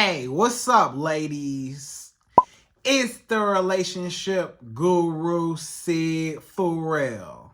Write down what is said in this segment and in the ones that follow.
Hey, what's up, ladies? It's the relationship guru, Sydd Ferrell.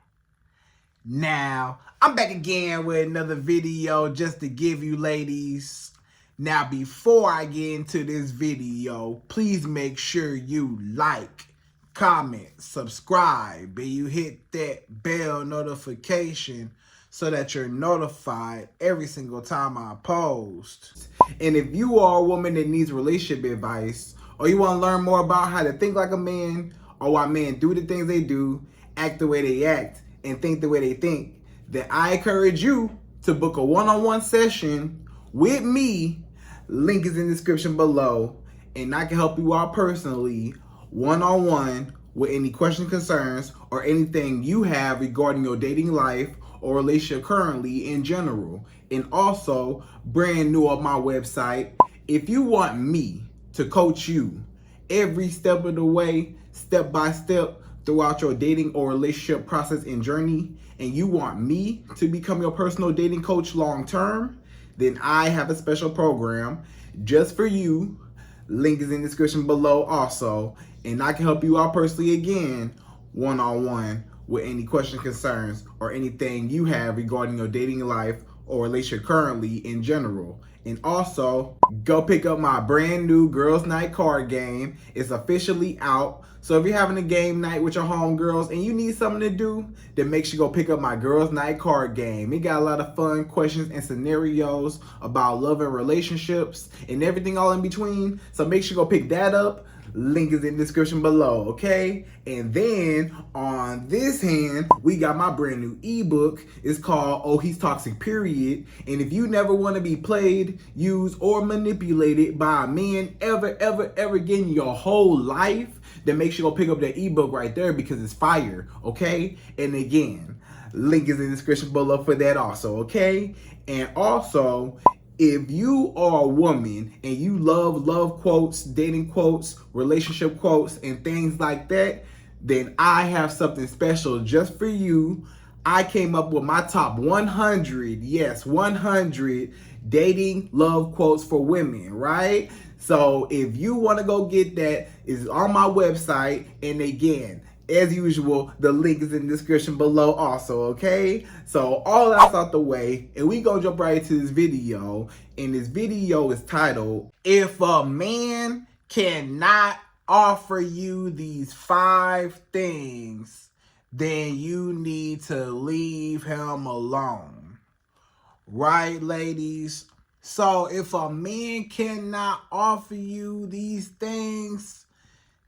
Now, I'm back again with another video just to give you ladies. Now, before I get into this video, please make sure you like, comment, subscribe, and you hit that bell notification so that you're notified every single time I post. And if you are a woman that needs relationship advice, or you want to learn more about how to think like a man, or why men do the things they do, act the way they act, and think the way they think, then I encourage you to book a one-on-one session with me. Link is in the description below, and I can help you out personally, one-on-one, with any questions, concerns, or anything you have regarding your dating life or relationship currently in general. And also, brand new on my website, if you want me to coach you every step of the way, step by step, throughout your dating or relationship process and journey, and you want me to become your personal dating coach long term, then I have a special program just for you. Link is in the description below also, and I can help you out personally again, one-on-one, with any questions, concerns, or anything you have regarding your dating life or relationship currently in general. And also, go pick up my brand new Girls Night card game. It's officially out. So if you're having a game night with your homegirls and you need something to do, then make sure you go pick up my Girls Night card game. It got a lot of fun questions and scenarios about love and relationships and everything all in between. So make sure you go pick that up. Link is in the description below, okay? And then on this hand, we got my brand new ebook. It's called Oh He's Toxic Period. And if you never want to be played, used, or manipulated by a man ever again in your whole life, then make sure you go pick up that ebook right there because it's fire, okay? And again, link is in the description below for that also, okay? And also, if you are a woman and you love quotes, dating quotes, relationship quotes, and things like that, then I have something special just for you. I came up with my top 100, yes, 100 dating love quotes for women, right? So if you want to go get that, it's on my website. And again, as usual, the link is in the description below also, okay? So all that's out the way, and we gonna jump right into this video. And this video is titled, If a Man Cannot Offer You These 5 Things, Then You Need to Leave Him Alone. Right, ladies? So if a man cannot offer you these things,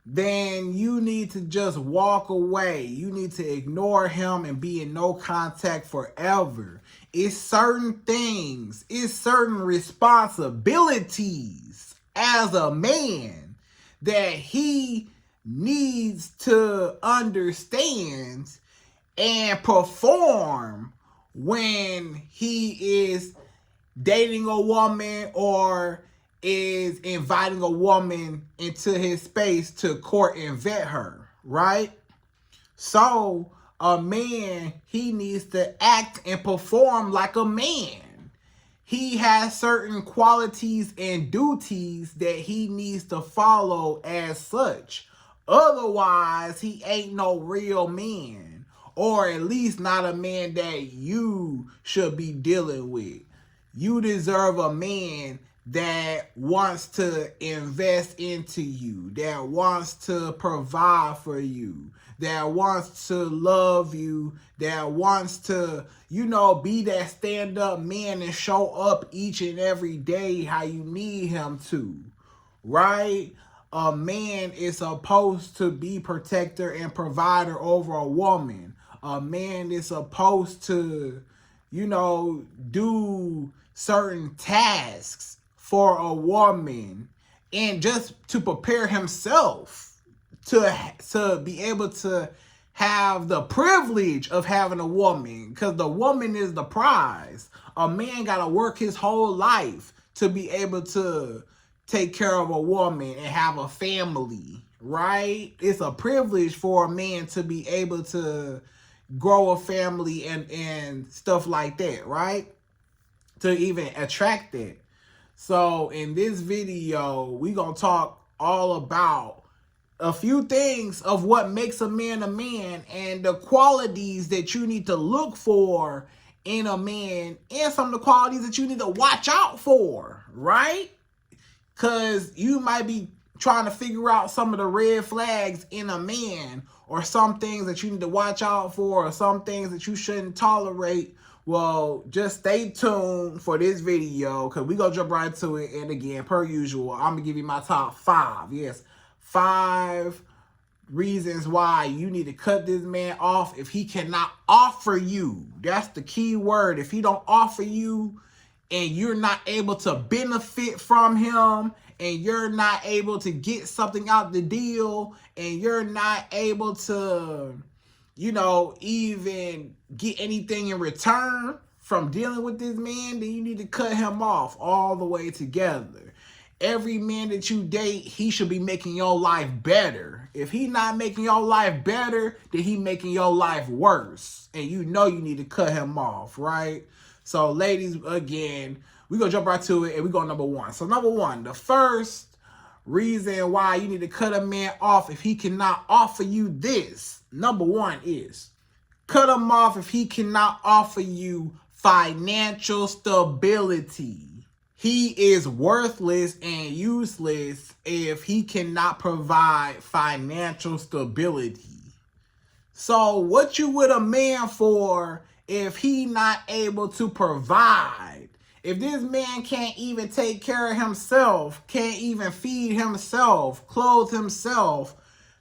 then you need to just walk away. You need to ignore him and be in no contact forever. It's certain things, it's certain responsibilities as a man that he needs to understand and perform when he is dating a woman or is inviting a woman into his space to court and vet her, right? So a man, he needs to act and perform like a man. He has certain qualities and duties that he needs to follow as such. Otherwise, he ain't no real man, or at least not a man that you should be dealing with. You deserve a man that wants to invest into you, that wants to provide for you, that wants to love you, that wants to, be that stand-up man and show up each and every day how you need him to, right? A man is supposed to be protector and provider over a woman. A man is supposed to, do certain tasks for a woman, and just to prepare himself to be able to have the privilege of having a woman, because the woman is the prize. A man got to work his whole life to be able to take care of a woman and have a family, right? It's a privilege for a man to be able to grow a family and stuff like that, right? To even attract that. So in this video, we gonna talk all about a few things of what makes a man and the qualities that you need to look for in a man and some of the qualities that you need to watch out for, right? Because you might be trying to figure out some of the red flags in a man or some things that you need to watch out for or some things that you shouldn't tolerate. Well, just stay tuned for this video because we're going to jump right into it. And again, per usual, I'm going to give you my top 5. Yes, 5 reasons why you need to cut this man off if he cannot offer you. That's the key word. If he don't offer you and you're not able to benefit from him and you're not able to get something out the deal and you're not able to, even get anything in return from dealing with this man, then you need to cut him off all the way together. Every man that you date, he should be making your life better. If he not making your life better, then he making your life worse. And you need to cut him off, right? So ladies, again, we're going to jump right to it and we're going number 1. So number 1, the first reason why you need to cut a man off if he cannot offer you this. Number 1 is cut him off if he cannot offer you financial stability. He is worthless and useless if he cannot provide financial stability. So what you with a man for if he not able to provide? If this man can't even take care of himself, can't even feed himself, clothe himself,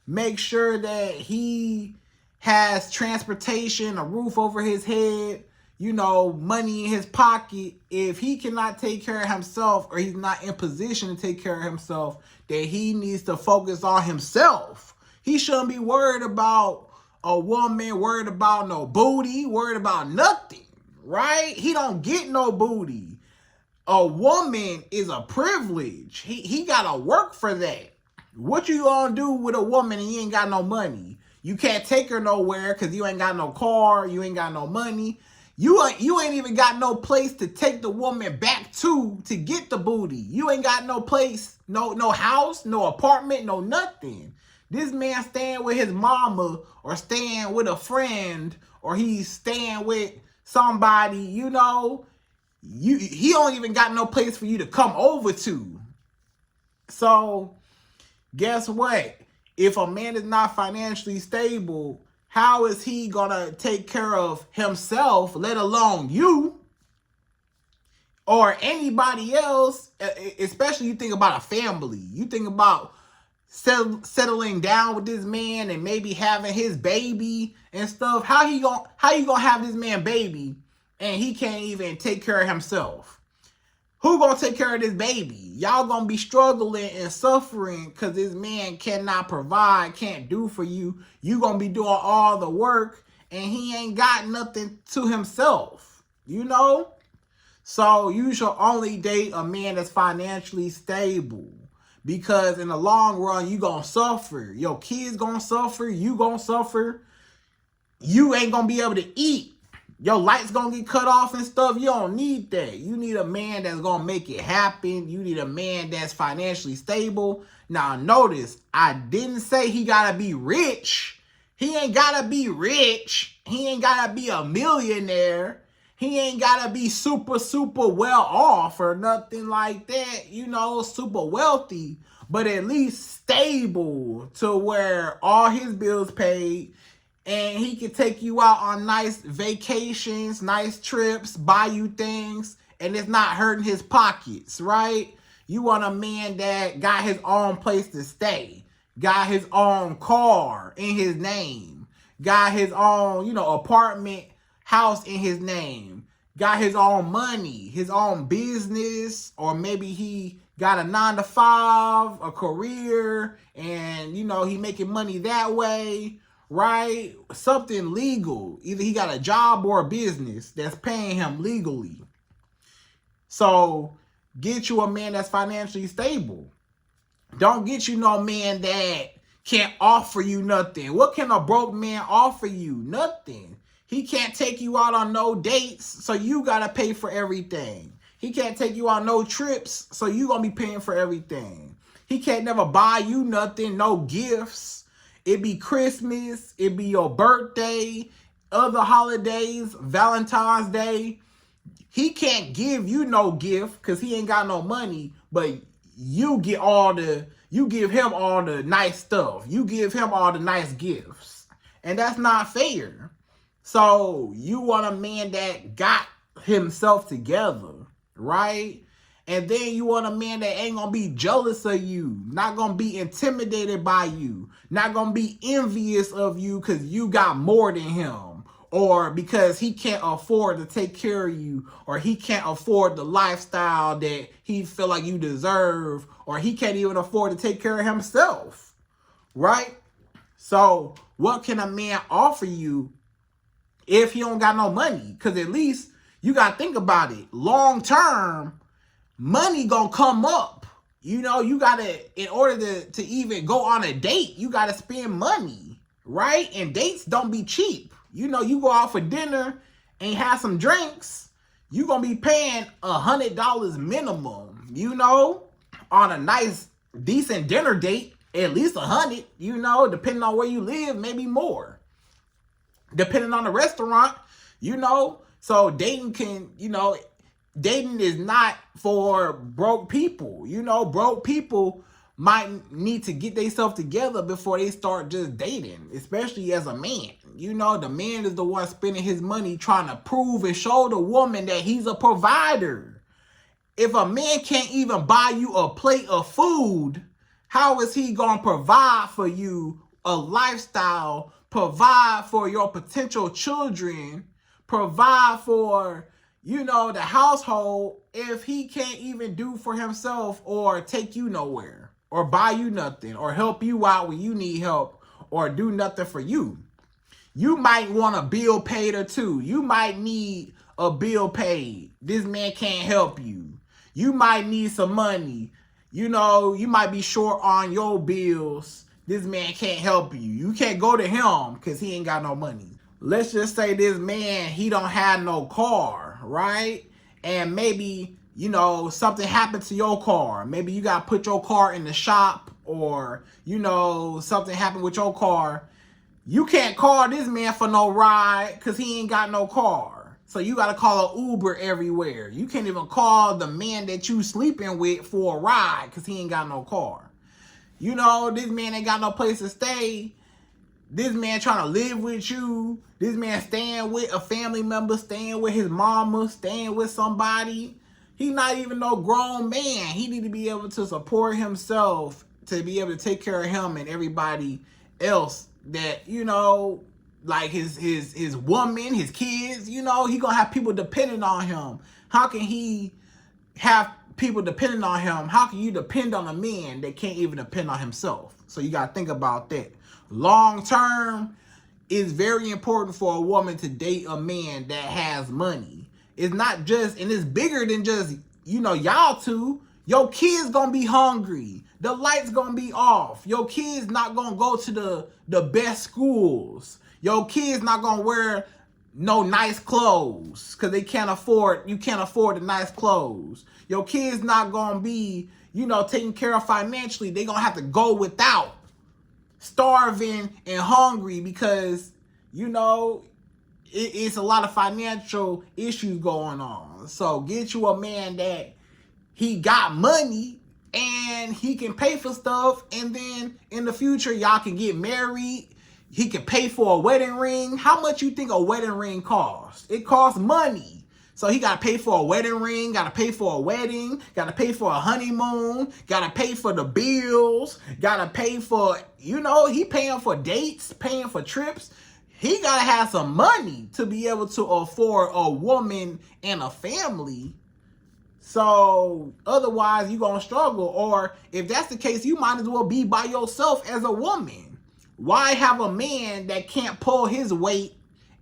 make sure that he has transportation, a roof over his head, money in his pocket. If he cannot take care of himself or he's not in position to take care of himself, then he needs to focus on himself. He shouldn't be worried about a woman, worried about no booty, worried about nothing, right? He don't get no booty. A woman is a privilege. He got to work for that. What you gonna do with a woman and you ain't got no money? You can't take her nowhere because you ain't got no car, you ain't got no money. You ain't even got no place to take the woman back to get the booty. You ain't got no place, no house, no apartment, no nothing. This man staying with his mama or staying with a friend or he's staying with somebody, he don't even got no place for you to come over to. So guess what? If a man is not financially stable, how is he gonna take care of himself, let alone you or anybody else? Especially you think about a family. You think about settling down with this man and maybe having his baby and stuff. How you gonna have this man baby and he can't even take care of himself? Who gonna take care of this baby? Y'all gonna be struggling and suffering because this man cannot provide, can't do for you. You gonna be doing all the work and he ain't got nothing to himself, So you should only date a man that's financially stable because in the long run, you gonna suffer. Your kids gonna suffer. You gonna suffer. You ain't gonna be able to eat. Your lights gonna get cut off and stuff. You don't need that. You need a man that's gonna make it happen. You need a man that's financially stable. Now notice, I didn't say he gotta be rich. He ain't gotta be rich. He ain't gotta be a millionaire. He ain't gotta be super well off or nothing like that, super wealthy. But at least stable to where all his bills paid. And he can take you out on nice vacations, nice trips, buy you things, and it's not hurting his pockets, right? You want a man that got his own place to stay, got his own car in his name, got his own, apartment, house in his name, got his own money, his own business, or maybe he got a 9-to-5, a career, and, he making money that way. Right? Something legal. Either he got a job or a business that's paying him legally. So get you a man that's financially stable. Don't get you no man that can't offer you nothing. What can a broke man offer you? Nothing. He can't take you out on no dates, so you gotta pay for everything. He can't take you on no trips, so you gonna be paying for everything. He can't never buy you nothing, no gifts. It be Christmas, it be your birthday, other holidays, Valentine's Day. He can't give you no gift because he ain't got no money, but you give him all the nice stuff. You give him all the nice gifts. And that's not fair. So you want a man that got himself together, right? And then you want a man that ain't gonna be jealous of you, not gonna be intimidated by you, not gonna be envious of you because you got more than him, or because he can't afford to take care of you, or he can't afford the lifestyle that he feel like you deserve, or he can't even afford to take care of himself, right? So what can a man offer you if he don't got no money? Because at least you got to think about it. Long term, money gonna come up. You know, you got to, in order to even go on a date, you got to spend money, right? And dates don't be cheap. You know, you go out for dinner and have some drinks, you gonna be paying $100 minimum, you know, on a nice, decent dinner date, at least 100, you know, depending on where you live, maybe more. Depending on the restaurant, you know. So dating is not for broke people. You know, broke people might need to get themselves together before they start just dating, especially as a man. You know, the man is the one spending his money trying to prove and show the woman that he's a provider. If a man can't even buy you a plate of food, how is he going to provide for you a lifestyle, provide for your potential children, provide for, you know, the household, if he can't even do for himself or take you nowhere or buy you nothing or help you out when you need help or do nothing for you? You might want a bill paid or two. You might need a bill paid. This man can't help you. You might need some money. You know, you might be short on your bills. This man can't help you. You can't go to him because he ain't got no money. Let's just say this man, he don't have no car, right? And maybe, you know, something happened to your car. Maybe you got to put your car in the shop, or, you know, something happened with your car. You can't call this man for no ride because he ain't got no car. So you got to call an Uber everywhere. You can't even call the man that you sleeping with for a ride because he ain't got no car. You know, this man ain't got no place to stay. This man trying to live with you. This man staying with a family member, staying with his mama, staying with somebody. He not even no grown man. He need to be able to support himself, to be able to take care of him and everybody else that, you know, like his woman, his kids, you know, he gonna have people depending on him. How can he have people depending on him? How can you depend on a man that can't even depend on himself? So you gotta think about that. Long term is very important for a woman to date a man that has money. It's not just, and it's bigger than just, you know, y'all two. Your kids gonna be hungry. The lights gonna be off. Your kids not gonna go to the best schools. Your kids not gonna wear no nice clothes because you can't afford the nice clothes. Your kids not gonna be, you know, taken care of financially. They gonna have to go without, starving and hungry because, you know, it's a lot of financial issues going on. So get you a man that he got money and he can pay for stuff, and then in the future y'all can get married. He can pay for a wedding ring. How much you think a wedding ring costs? It costs money. So he got to pay for a wedding ring, got to pay for a wedding, got to pay for a honeymoon, got to pay for the bills, got to pay for, you know, he paying for dates, paying for trips. He got to have some money to be able to afford a woman and a family. So otherwise you're going to struggle. Or if that's the case, you might as well be by yourself as a woman. Why have a man that can't pull his weight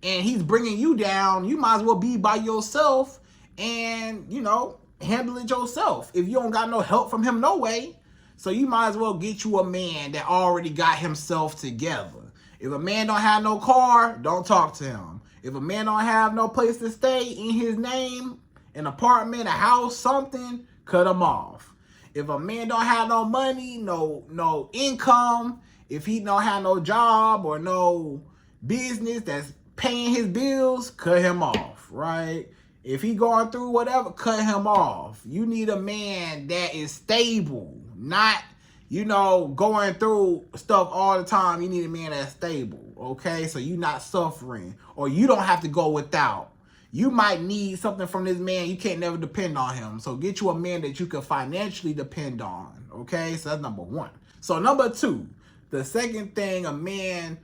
and he's bringing you down? You might as well be by yourself and, you know, handle it yourself if you don't got no help from him no way. So you might as well get you a man that already got himself together. If a man don't have no car, don't talk to him. If a man don't have no place to stay in his name an apartment, a house, something, cut him off. If a man don't have no money, no income, if he don't have no job or no business that's paying his bills, cut him off, right? If he going through whatever, cut him off. You need a man that is stable, not, going through stuff all the time. You need a man that's stable, okay? So you're not suffering, or you don't have to go without. You might need something from this man. You can't never depend on him. So get you a man that you can financially depend on, okay? So that's number one. So number two, the second thing a man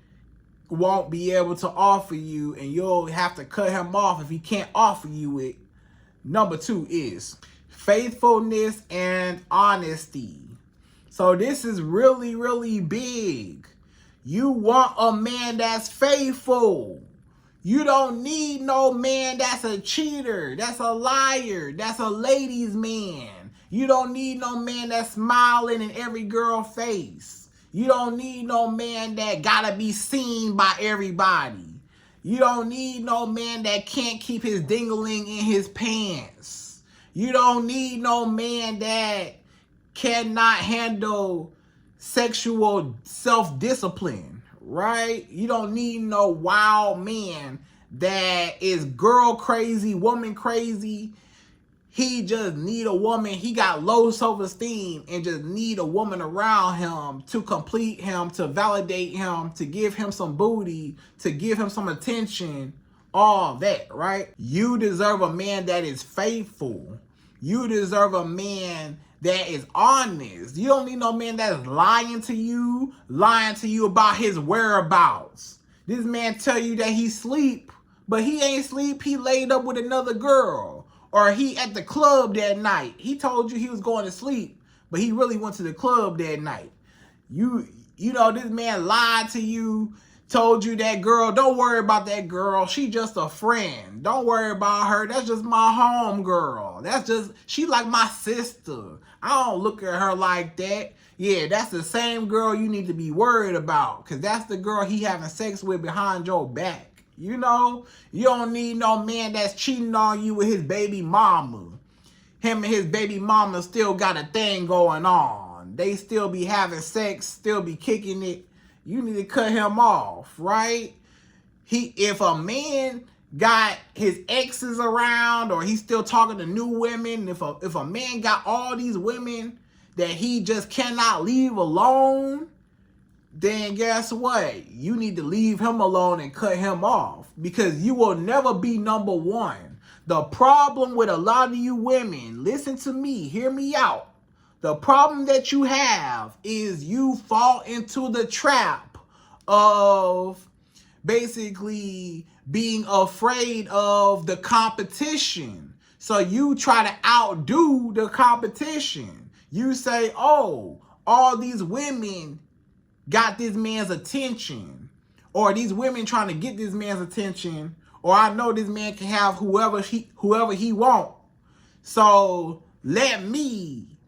won't be able to offer you, and you'll have to cut him off if he can't offer you it. Number two is faithfulness and honesty. So this is really, really big. You want a man that's faithful. You don't need no man that's a cheater, that's a liar, that's a ladies' man. You don't need no man that's smiling in every girl's face. You don't need no man that gotta be seen by everybody. You don't need no man that can't keep his dingling in his pants. You don't need no man that cannot handle sexual self-discipline, right? You don't need no wild man that is girl crazy, woman crazy. He just need a woman. He got low self-esteem and just need a woman around him to complete him, to validate him, to give him some booty, to give him some attention, all that, right? You deserve a man that is faithful. You deserve a man that is honest. You don't need no man that's lying to you about his whereabouts. This man tell you that he sleep, but he ain't sleep. He laid up with another girl. Or he at the club that night. He told you he was going to sleep, but he really went to the club that night. This man lied to you, told you that girl, don't worry about that girl. She just a friend. Don't worry about her. That's just my home girl. She like my sister. I don't look at her like that. Yeah, that's the same girl you need to be worried about, because that's the girl he having sex with behind your back. You don't need no man that's cheating on you with his baby mama. Him and his baby mama still got a thing going on. They still be having sex, still be kicking it. You need to cut him off, right? If a man got his exes around, or he's still talking to new women, if a man got all these women that he just cannot leave alone, then guess what? You need to leave him alone and cut him off, because you will never be number one. The problem with a lot of you women, listen to me, hear me out. The problem that you have is you fall into the trap of basically being afraid of the competition. So you try to outdo the competition. You say, oh, all these women got this man's attention, or these women trying to get this man's attention, or I know this man can have whoever he want. So let me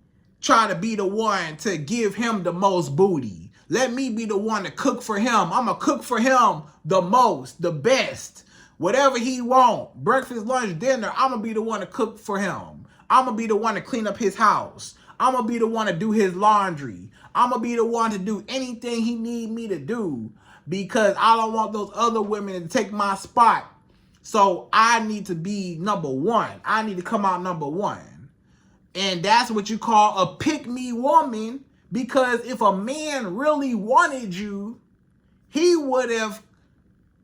try to be the one to give him the most booty. Let me be the one to cook for him. I'm gonna cook for him the most, the best. Whatever he want, breakfast, lunch, dinner, I'm gonna be the one to cook for him. I'm gonna be the one to clean up his house. I'm gonna be the one to do his laundry. I'm going to be the one to do anything he need me to do, because I don't want those other women to take my spot. So I need to be number one. I need to come out number one. And that's what you call a pick-me woman, because if a man really wanted you, he would have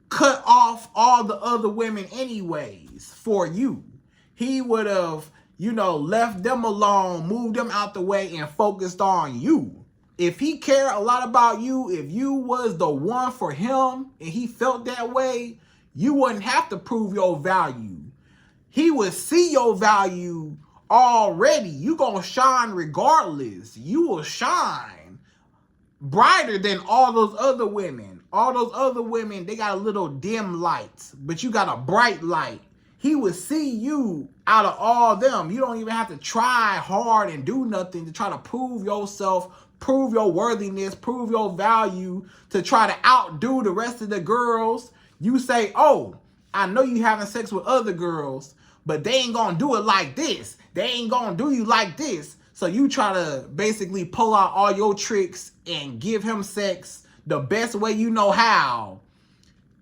cut off all the other women anyways for you. He would have, left them alone, moved them out the way, and focused on you. If he cared a lot about you, if you was the one for him and he felt that way, you wouldn't have to prove your value. He would see your value already. You gonna shine regardless. You will shine brighter than all those other women. All those other women, they got a little dim light, but you got a bright light. He would see you out of all them. You don't even have to try hard and do nothing to try to prove yourself, prove your worthiness, prove your value, to try to outdo the rest of the girls. You say, oh, I know you having sex with other girls, but they ain't gonna do it like this. They ain't gonna do you like this. So you try to basically pull out all your tricks and give him sex the best way you know how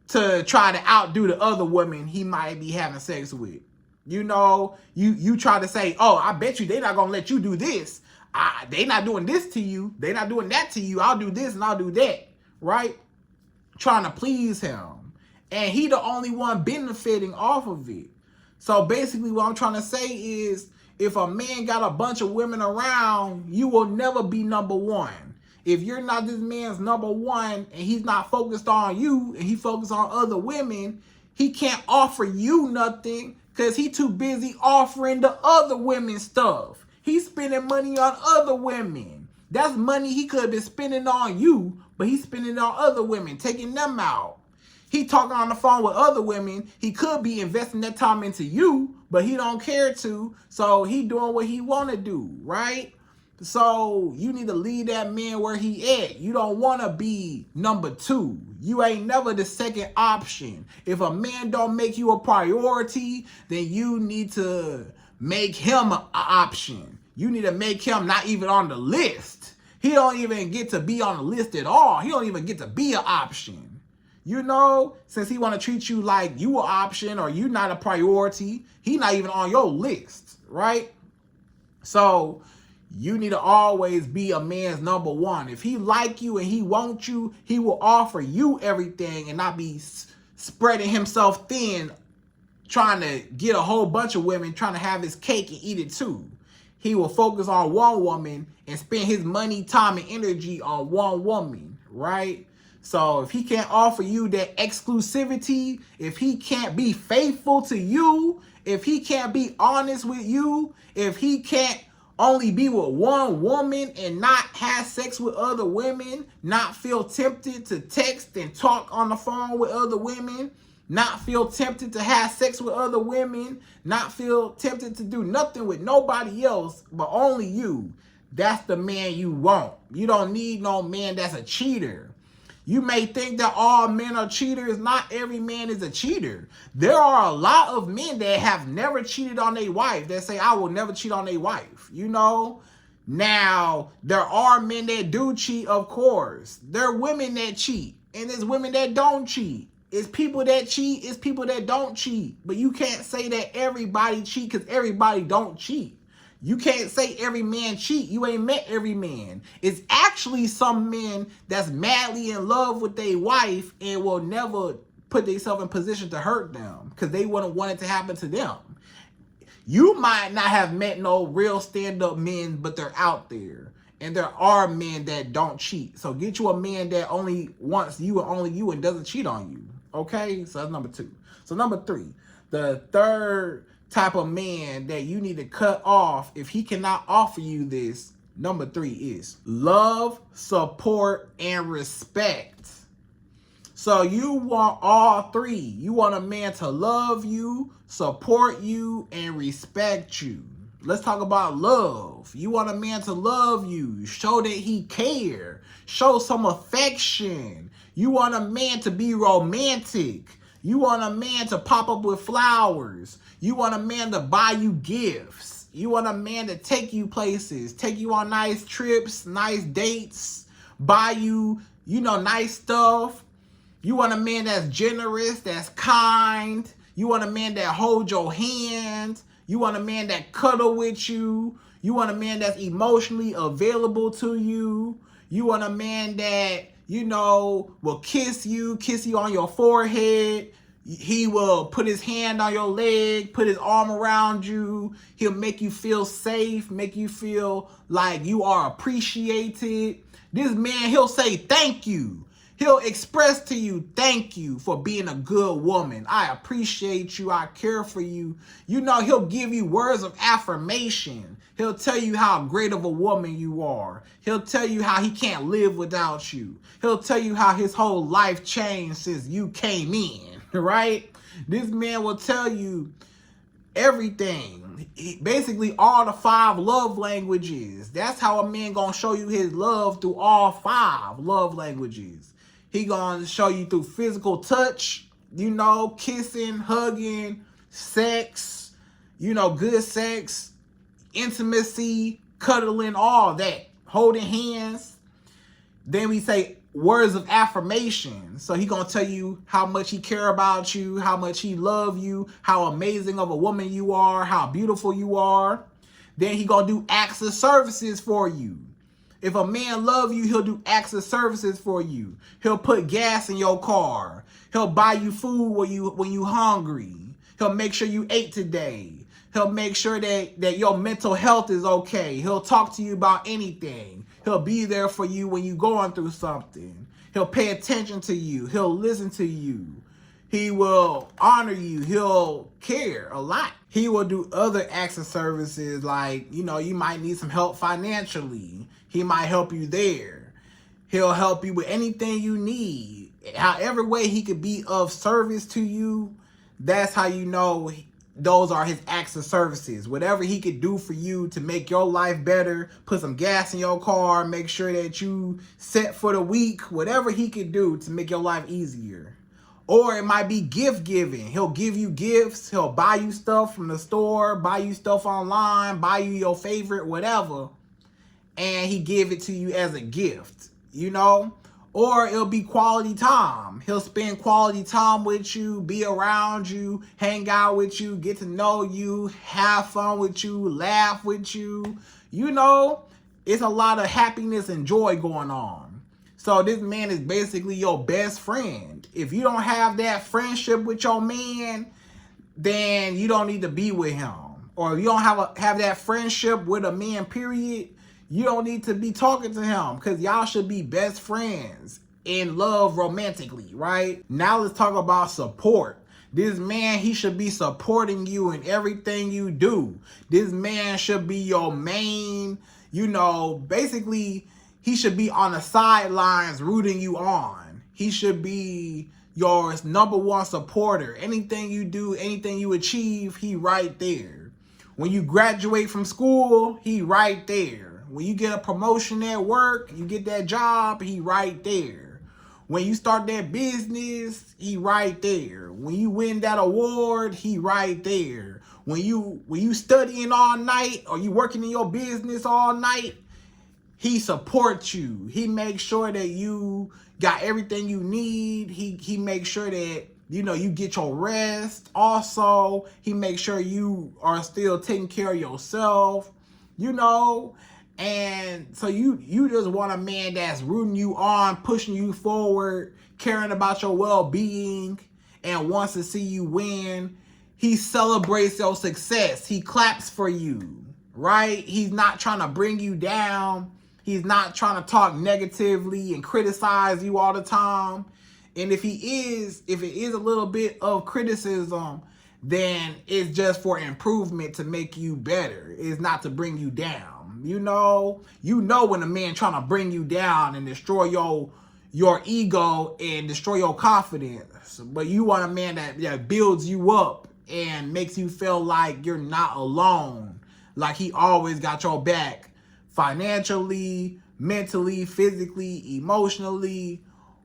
to try to outdo the other women he might be having sex with. You know, you try to say, oh, I bet you they're not gonna let you do this. They not doing this to you. They not doing that to you. I'll do this and I'll do that, right? Trying to please him. And he the only one benefiting off of it. So basically what I'm trying to say is, if a man got a bunch of women around, you will never be number one. If you're not this man's number one and he's not focused on you and he focused on other women, he can't offer you nothing because he too busy offering the other women stuff. He's spending money on other women. That's money he could have been spending on you, but he's spending it on other women, taking them out. He talking on the phone with other women. He could be investing that time into you, but he don't care to. So he doing what he want to do, right? So you need to leave that man where he at. You don't want to be number two. You ain't never the second option. If a man don't make you a priority, then you need to make him an option. You need to make him not even on the list. He don't even get to be on the list at all. He don't even get to be an option. You know, since he want to treat you like you an option or you not a priority, he not even on your list, right? So you need to always be a man's number one. If he like you and he want you, he will offer you everything and not be spreading himself thin, trying to get a whole bunch of women, trying to have his cake and eat it too. He will focus on one woman and spend his money, time, and energy on one woman, right? So if he can't offer you that exclusivity, if he can't be faithful to you, if he can't be honest with you, if he can't only be with one woman and not have sex with other women, not feel tempted to text and talk on the phone with other women, not feel tempted to have sex with other women, not feel tempted to do nothing with nobody else but only you, that's the man you want. You don't need no man that's a cheater. You may think that all men are cheaters. Not every man is a cheater. There are a lot of men that have never cheated on their wife that say, I will never cheat on their wife. You know? Now, there are men that do cheat, of course. There are women that cheat. And there's women that don't cheat. It's people that cheat. It's people that don't cheat. But you can't say that everybody cheat because everybody don't cheat. You can't say every man cheat. You ain't met every man. It's actually some men that's madly in love with their wife and will never put themselves in position to hurt them because they wouldn't want it to happen to them. You might not have met no real stand-up men, but they're out there. And there are men that don't cheat. So get you a man that only wants you and only you and doesn't cheat on you. Okay? So that's number two. So number three, the third type of man that you need to cut off if he cannot offer you this, number three is love, support, and respect. So you want all three. You want a man to love you, support you, and respect you. Let's talk about love. You want a man to love you, show that he cares, show some affection. You want a man to be romantic. You want a man to pop up with flowers. You want a man to buy you gifts. You want a man to take you places, take you on nice trips, nice dates, buy you, nice stuff. You want a man that's generous, that's kind. You want a man that holds your hand. You want a man that cuddle with you. You want a man that's emotionally available to you. You want a man that, will kiss you on your forehead. He will put his hand on your leg, put his arm around you. He'll make you feel safe, make you feel like you are appreciated. This man, he'll say thank you. He'll express to you, thank you for being a good woman. I appreciate you. I care for you. He'll give you words of affirmation. He'll tell you how great of a woman you are. He'll tell you how he can't live without you. He'll tell you how his whole life changed since you came in, right? This man will tell you everything. Basically, all the 5 love languages. That's how a man gonna show you his love through all 5 love languages. He gonna show you through physical touch, kissing, hugging, sex, good sex, intimacy, cuddling, all that, holding hands. Then we say words of affirmation. So he gonna tell you how much he care about you, how much he love you, how amazing of a woman you are, how beautiful you are. Then he gonna do acts of services for you. If a man love you, he'll do acts of services for you. He'll put gas in your car. He'll buy you food when you hungry. He'll make sure you ate today. He'll make sure that your mental health is okay. He'll talk to you about anything. He'll be there for you when you're going through something. He'll pay attention to you. He'll listen to you. He will honor you. He'll care a lot. He will do other acts of services like, you might need some help financially. He might help you there. He'll help you with anything you need. However way he could be of service to you, that's how you know those are his acts of services. Whatever he could do for you to make your life better, put some gas in your car, make sure that you set for the week, whatever he could do to make your life easier. Or it might be gift giving. He'll give you gifts. He'll buy you stuff from the store, buy you stuff online, buy you your favorite, whatever. And he give it to you as a gift, Or it'll be quality time. He'll spend quality time with you, be around you, hang out with you, get to know you, have fun with you, laugh with you. It's a lot of happiness and joy going on. So this man is basically your best friend. If you don't have that friendship with your man, then you don't need to be with him. Or if you don't have that friendship with a man, period, you don't need to be talking to him, because y'all should be best friends in love romantically, right? Now let's talk about support. This man, he should be supporting you in everything you do. This man should be your main, basically he should be on the sidelines rooting you on. He should be your number one supporter. Anything you do, anything you achieve, he right there. When you graduate from school, he right there. When you get a promotion at work, you get that job, he right there. When you start that business, he right there. When you win that award, he right there. When you studying all night or you working in your business all night, he supports you. He makes sure that you got everything you need. He makes sure that you get your rest. Also, he makes sure you are still taking care of yourself. And so you just want a man that's rooting you on, pushing you forward, caring about your well-being, and wants to see you win. He celebrates your success. He claps for you, right? He's not trying to bring you down. He's not trying to talk negatively and criticize you all the time. And if it is a little bit of criticism, then it's just for improvement to make you better. It's not to bring you down. When a man trying to bring you down and destroy your ego and destroy your confidence. But you want a man that builds you up and makes you feel like you're not alone. Like he always got your back financially, mentally, physically, emotionally,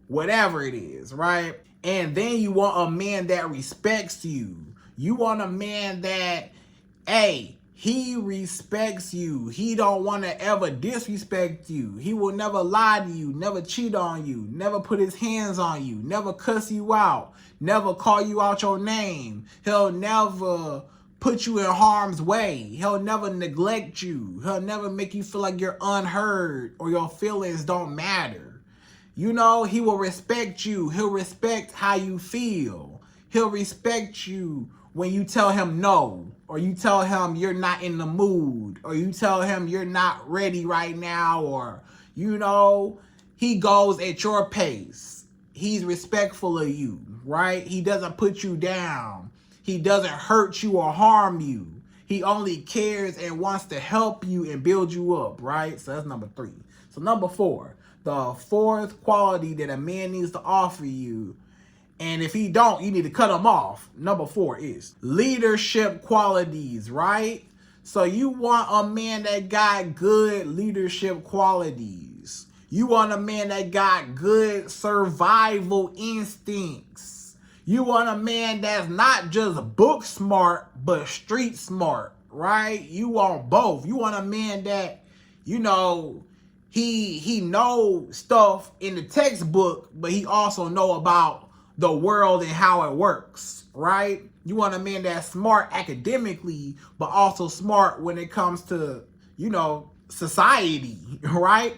whatever it is, right? And then you want a man that respects you. You want a man that, he respects you. He don't want to ever disrespect you. He will never lie to you, never cheat on you, never put his hands on you, never cuss you out, never call you out your name. He'll never put you in harm's way. He'll never neglect you. He'll never make you feel like you're unheard or your feelings don't matter. He will respect you. He'll respect how you feel. He'll respect you when you tell him no, or you tell him you're not in the mood, or you tell him you're not ready right now, or, he goes at your pace. He's respectful of you, right? He doesn't put you down. He doesn't hurt you or harm you. He only cares and wants to help you and build you up, right? So that's number 3. So number 4, the fourth quality that a man needs to offer you, and if he don't, you need to cut him off. Number 4 is leadership qualities, right? So you want a man that got good leadership qualities. You want a man that got good survival instincts. You want a man that's not just book smart, but street smart, right? You want both. You want a man that, you know, he know stuff in the textbook, but he also know about the world and how it works, right? You want a man that's smart academically, but also smart when it comes to, you know, society, right?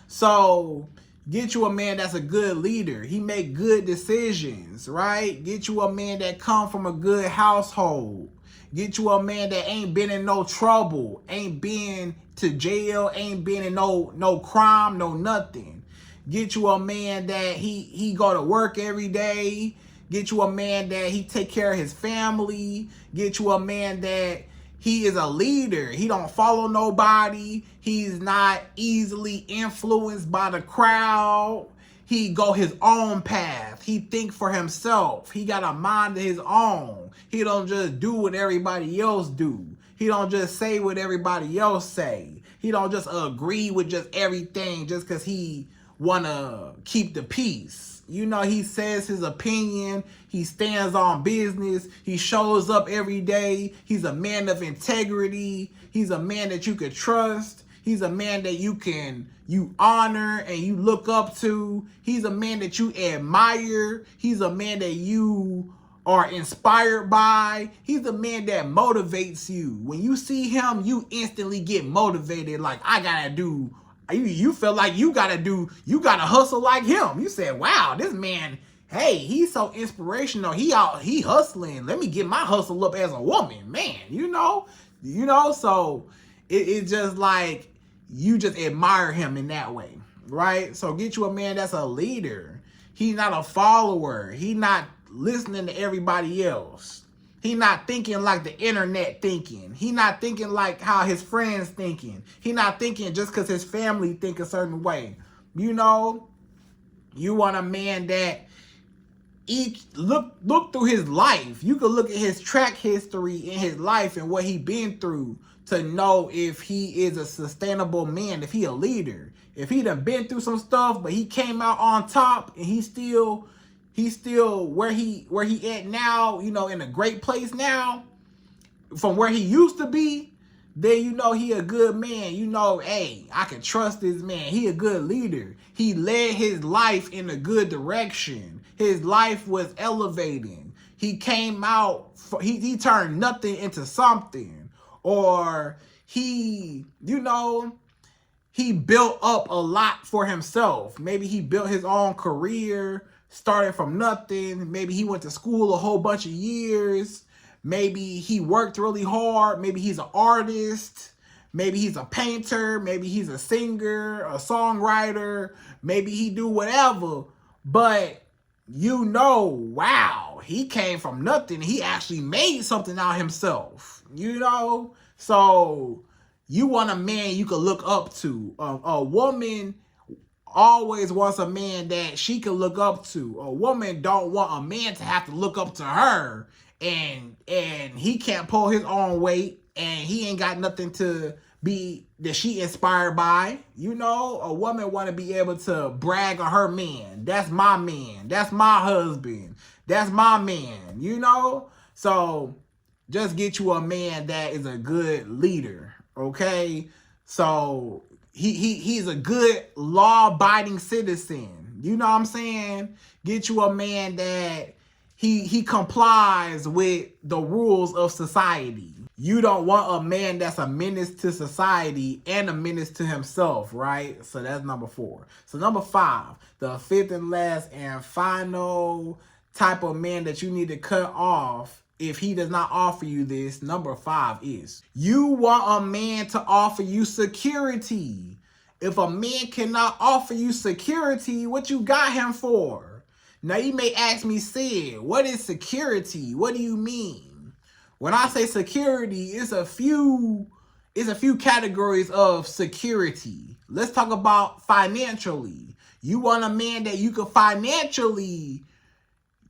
So get you a man that's a good leader. He make good decisions, right? Get you a man that come from a good household. Get you a man that ain't been in no trouble, ain't been to jail, ain't been in no crime, no nothing. Get you a man that he go to work every day. Get you a man that he take care of his family. Get you a man that he is a leader. He don't follow nobody. He's not easily influenced by the crowd. He go his own path. He think for himself. He got a mind of his own. He don't just do what everybody else do. He don't just say what everybody else say. He don't just agree with just everything just because he want to keep the peace. You know, he says his opinion. He stands on business. He shows up every day. He's a man of integrity. He's a man that you could trust. He's a man that you honor and you look up to. He's a man that you admire. He's a man that you are inspired by. He's a man that motivates you. When you see him, you instantly get motivated. Like, I gotta do. You feel like you gotta hustle like him. You said, wow, this man, hey, he's so inspirational. He hustling. Let me get my hustle up as a woman, man. You know, so it's just like you just admire him in that way, right? So get you a man that's a leader. He's not a follower. He's not listening to everybody else. He not thinking like the internet thinking. He not thinking like how his friends thinking. He not thinking just because his family think a certain way. You know, you want a man that look through his life. You could look at his track history in his life and what he been through to know if he is a sustainable man, if he a leader. If he done been through some stuff, but he came out on top and he's still where he at now, you know, in a great place now from where he used to be, then you know he a good man. You know, hey, I can trust this man. He a good leader. He led his life in a good direction. His life was elevating. He came out, he turned nothing into something. Or he, you know, he built up a lot for himself. Maybe he built his own career, started from nothing. Maybe he went to school a whole bunch of years. Maybe he worked really hard. Maybe he's an artist. Maybe he's a painter. Maybe he's a singer, a songwriter. Maybe he do whatever. But you know, wow, he came from nothing. He actually made something out himself. You know? So you want a man you could look up to. A woman always wants a man that she can look up to. A woman don't want a man to have to look up to her and he can't pull his own weight and he ain't got nothing to be that she inspired by. You know, a woman want to be able to brag on her man. That's my man. That's my husband. That's my man. You know? So just get you a man that is a good leader. Okay? So he's a good law-abiding citizen. You know what I'm saying? Get you a man that he complies with the rules of society. You don't want a man that's a menace to society and a menace to himself, right? So that's number 4. So number 5, the fifth and last and final type of man that you need to cut off if he does not offer you this, number 5 is you want a man to offer you security. If a man cannot offer you security, what you got him for? Now you may ask me, Sid, what is security? What do you mean? When I say security, it's a few categories of security. Let's talk about financially. You want a man that you can financially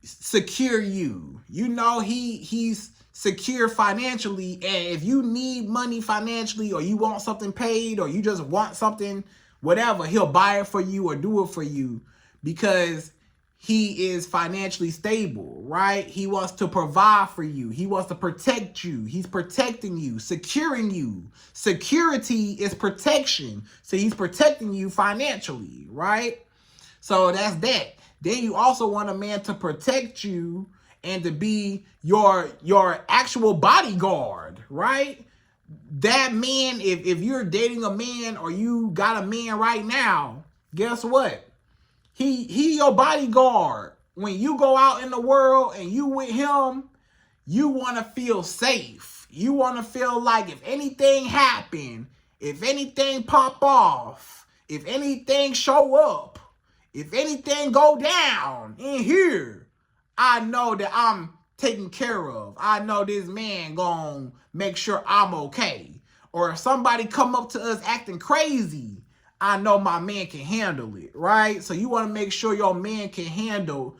secure you. You know, he's secure financially, and if you need money financially or you want something paid or you just want something, whatever, he'll buy it for you or do it for you because he is financially stable, right? He wants to provide for you. He wants to protect you. He's protecting you, securing you. Security is protection. So he's protecting you financially, right? So that's that. Then you also want a man to protect you and to be your actual bodyguard, right? That man, if you're dating a man or you got a man right now, guess what? He your bodyguard. When you go out in the world and you with him, you want to feel safe. You want to feel like if anything happen, if anything pop off, if anything show up, if anything go down in here, I know that I'm taken care of. I know this man gonna make sure I'm okay. Or if somebody come up to us acting crazy, I know my man can handle it, right? So you want to make sure your man can handle,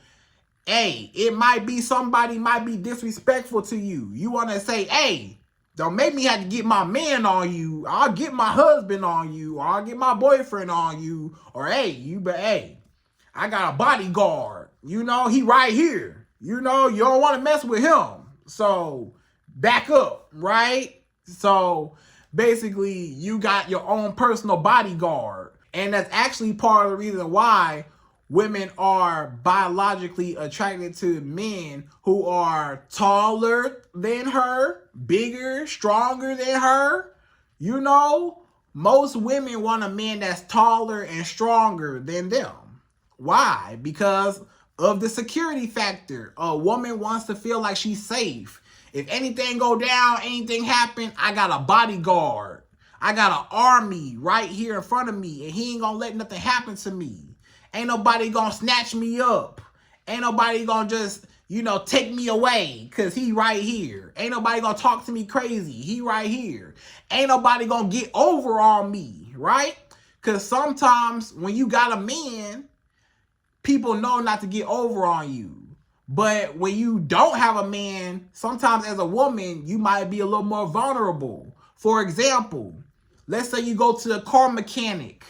hey, it might be somebody might be disrespectful to you. You want to say, hey, don't make me have to get my man on you. I'll get my husband on you. Or I'll get my boyfriend on you. Or hey, I got a bodyguard. You know, he right here. You know, you don't want to mess with him. So back up, right? So basically, you got your own personal bodyguard. And that's actually part of the reason why women are biologically attracted to men who are taller than her, bigger, stronger than her. You know, most women want a man that's taller and stronger than them. Why? Because of the security factor. A woman wants to feel like she's safe. If anything go down, anything happen, I got a bodyguard. I got an army right here in front of me, and he ain't gonna let nothing happen to me. Ain't nobody gonna snatch me up. Ain't nobody gonna just, take me away, because he right here. Ain't nobody gonna talk to me crazy. He right here. Ain't nobody gonna get over on me, right? Because sometimes when you got a man, people know not to get over on you. But when you don't have a man, sometimes as a woman, you might be a little more vulnerable. For example, let's say you go to a car mechanic.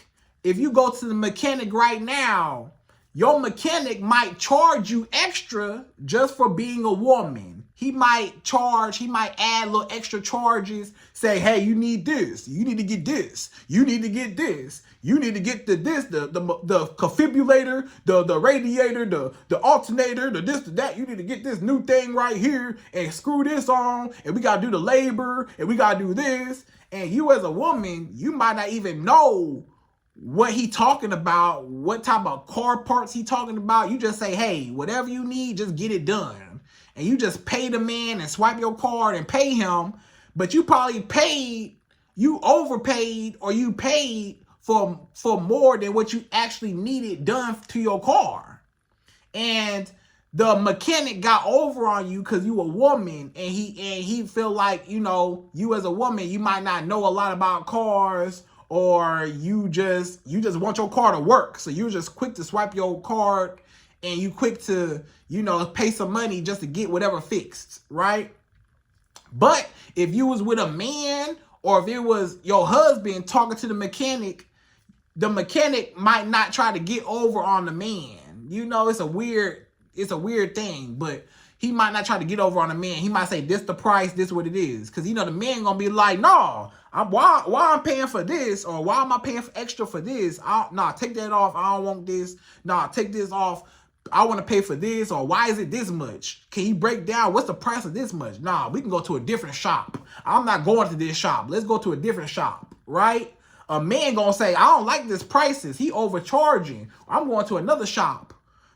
If you go to the mechanic right now, your mechanic might charge you extra just for being a woman. He might add little extra charges, say, hey, you need this, you need to get this, you need to get this, you need to get the defibrillator, the radiator, the alternator, the this, the that, you need to get this new thing right here and screw this on, and we gotta do the labor, and we gotta do this. And you as a woman, you might not even know what he talking about, what type of car parts he talking about. You just say, hey, whatever you need, just get it done. And you just pay the man and swipe your card and pay him. But you probably overpaid, or you paid for more than what you actually needed done to your car. And the mechanic got over on you because you a woman, and he feel like, you as a woman, you might not know a lot about cars, or you just want your car to work. So you're just quick to swipe your card, and you quick to, pay some money just to get whatever fixed, right? But if you was with a man, or if it was your husband talking to the mechanic might not try to get over on the man. It's a weird thing, but he might not try to get over on the man. He might say, this the price, this what it is. Because, the man gonna be like, no, why I'm paying for this, or why am I paying for extra for this? Take that off. I don't want this. Take this off. I want to pay for this, or why is it this much? Can you break down what's the price of this much? We can go to a different shop. I'm not going to this shop. Let's go to a different shop, right? A man gonna say, I don't like this prices. He overcharging. I'm going to another shop.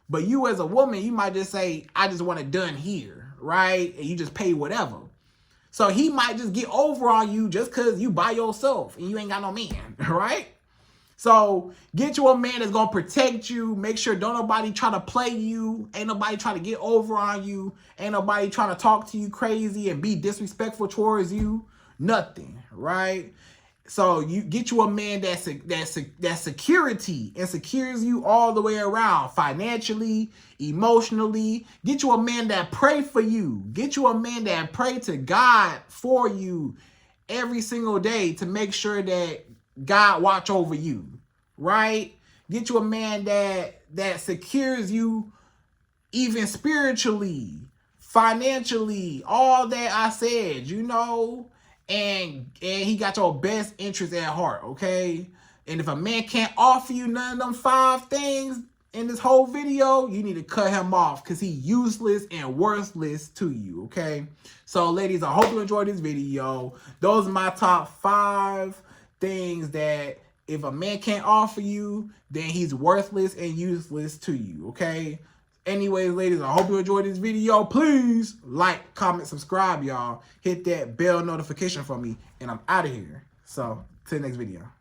But you as a woman, you might just say, I just want it done here, right? And you just pay whatever. So he might just get over on you just because you by yourself and you ain't got no man, right? So get you a man that's going to protect you. Make sure don't nobody try to play you. Ain't nobody trying to get over on you. Ain't nobody trying to talk to you crazy and be disrespectful towards you. Nothing, right? So you get you a man that's security and secures you all the way around, financially, emotionally. Get you a man that pray for you. Get you a man that pray to God for you every single day to make sure that God watch over you, right? Get you a man that secures you even spiritually, financially, all that I said, you know, and he got your best interest at heart, okay? And if a man can't offer you none of them 5 things in this whole video, you need to cut him off because he's useless and worthless to you, okay? So, ladies, I hope you enjoyed this video. Those are my top 5 things that if a man can't offer you, then he's worthless and useless to you, okay? Anyways, ladies, I hope you enjoyed this video. Please like, comment, subscribe, y'all. Hit that bell notification for me, and I'm out of here. So, till the next video.